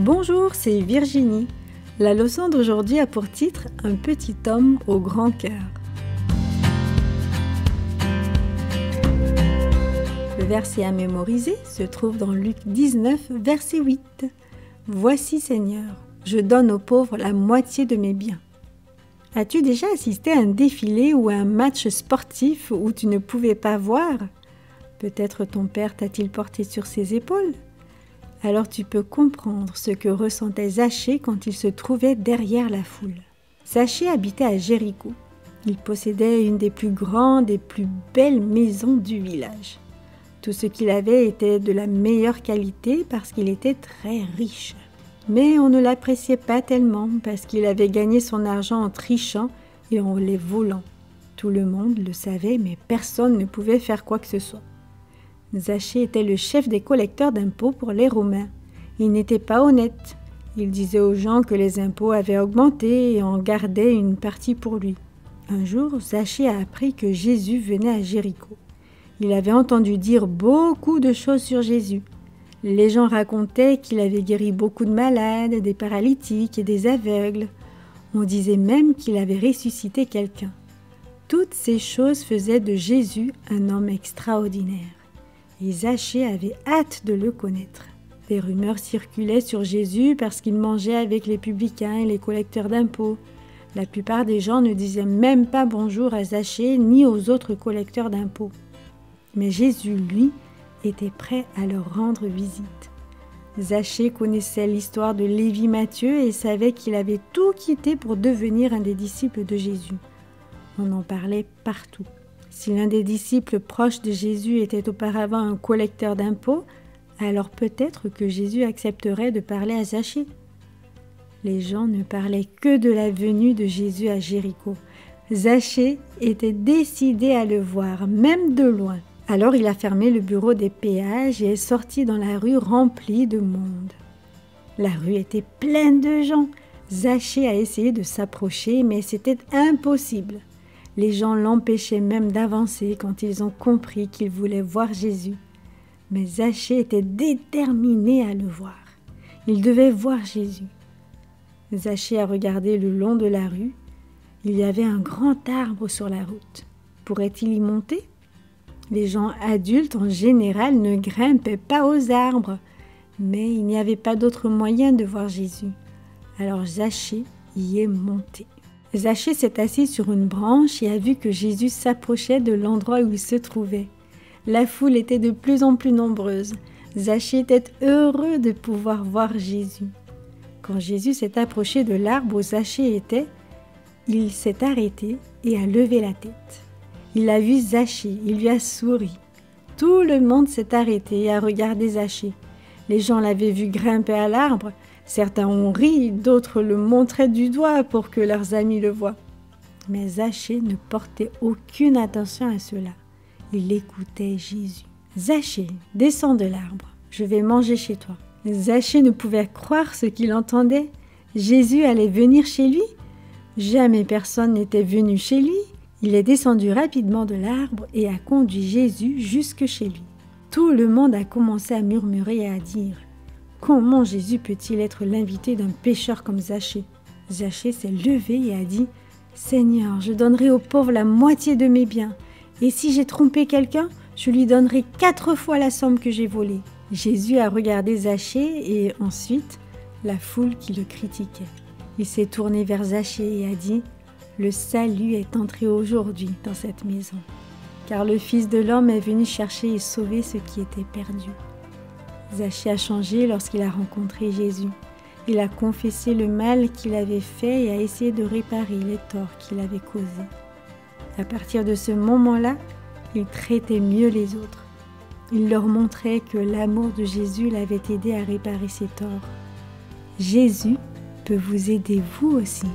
Bonjour, c'est Virginie. La leçon d'aujourd'hui a pour titre « Un petit homme au grand cœur ». Le verset à mémoriser se trouve dans Luc 19, verset 8. « Voici Seigneur, je donne aux pauvres la moitié de mes biens. » As-tu déjà assisté à un défilé ou à un match sportif où tu ne pouvais pas voir? Peut-être ton père t'a-t-il porté sur ses épaules? Alors tu peux comprendre ce que ressentait Zachée quand il se trouvait derrière la foule. Zachée habitait à Jéricho. Il possédait une des plus grandes et plus belles maisons du village. Tout ce qu'il avait était de la meilleure qualité parce qu'il était très riche. Mais on ne l'appréciait pas tellement parce qu'il avait gagné son argent en trichant et en les volant. Tout le monde le savait, mais personne ne pouvait faire quoi que ce soit. Zachée était le chef des collecteurs d'impôts pour les Romains. Il n'était pas honnête. Il disait aux gens que les impôts avaient augmenté et en gardait une partie pour lui. Un jour, Zachée a appris que Jésus venait à Jéricho. Il avait entendu dire beaucoup de choses sur Jésus. Les gens racontaient qu'il avait guéri beaucoup de malades, des paralytiques et des aveugles. On disait même qu'il avait ressuscité quelqu'un. Toutes ces choses faisaient de Jésus un homme extraordinaire. Et Zachée avait hâte de le connaître. Des rumeurs circulaient sur Jésus parce qu'il mangeait avec les publicains et les collecteurs d'impôts. La plupart des gens ne disaient même pas bonjour à Zachée ni aux autres collecteurs d'impôts. Mais Jésus, lui, était prêt à leur rendre visite. Zachée connaissait l'histoire de Lévi Matthieu et savait qu'il avait tout quitté pour devenir un des disciples de Jésus. On en parlait partout. Si l'un des disciples proches de Jésus était auparavant un collecteur d'impôts, alors peut-être que Jésus accepterait de parler à Zachée. Les gens ne parlaient que de la venue de Jésus à Jéricho. Zachée était décidé à le voir, même de loin. Alors il a fermé le bureau des péages et est sorti dans la rue remplie de monde. La rue était pleine de gens. Zachée a essayé de s'approcher, mais c'était impossible. Les gens l'empêchaient même d'avancer quand ils ont compris qu'il voulait voir Jésus. Mais Zachée était déterminé à le voir. Il devait voir Jésus. Zachée a regardé le long de la rue. Il y avait un grand arbre sur la route. Pourrait-il y monter? Les gens adultes en général ne grimpaient pas aux arbres, mais il n'y avait pas d'autre moyen de voir Jésus. Alors Zachée y est monté. Zachée s'est assis sur une branche et a vu que Jésus s'approchait de l'endroit où il se trouvait. La foule était de plus en plus nombreuse. Zachée était heureux de pouvoir voir Jésus. Quand Jésus s'est approché de l'arbre où Zachée était, il s'est arrêté et a levé la tête. Il a vu Zachée, il lui a souri. Tout le monde s'est arrêté et a regardé Zachée. Les gens l'avaient vu grimper à l'arbre. Certains ont ri, d'autres le montraient du doigt pour que leurs amis le voient. Mais Zachée ne portait aucune attention à cela. Il écoutait Jésus. « Zachée, descends de l'arbre, je vais manger chez toi. » Zachée ne pouvait croire ce qu'il entendait. Jésus allait venir chez lui? Jamais personne n'était venu chez lui. Il est descendu rapidement de l'arbre et a conduit Jésus jusque chez lui. Tout le monde a commencé à murmurer et à dire: comment Jésus peut-il être l'invité d'un pécheur comme Zachée? Zachée s'est levé et a dit: Seigneur, je donnerai aux pauvres la moitié de mes biens. Et si j'ai trompé quelqu'un, je lui donnerai 4 fois la somme que j'ai volée. Jésus a regardé Zachée et ensuite la foule qui le critiquait. Il s'est tourné vers Zachée et a dit: le salut est entré aujourd'hui dans cette maison, car le Fils de l'homme est venu chercher et sauver ce qui était perdu. Zachée a changé lorsqu'il a rencontré Jésus. Il a confessé le mal qu'il avait fait et a essayé de réparer les torts qu'il avait causés. À partir de ce moment-là, il traitait mieux les autres. Il leur montrait que l'amour de Jésus l'avait aidé à réparer ses torts. Jésus peut vous aider vous aussi.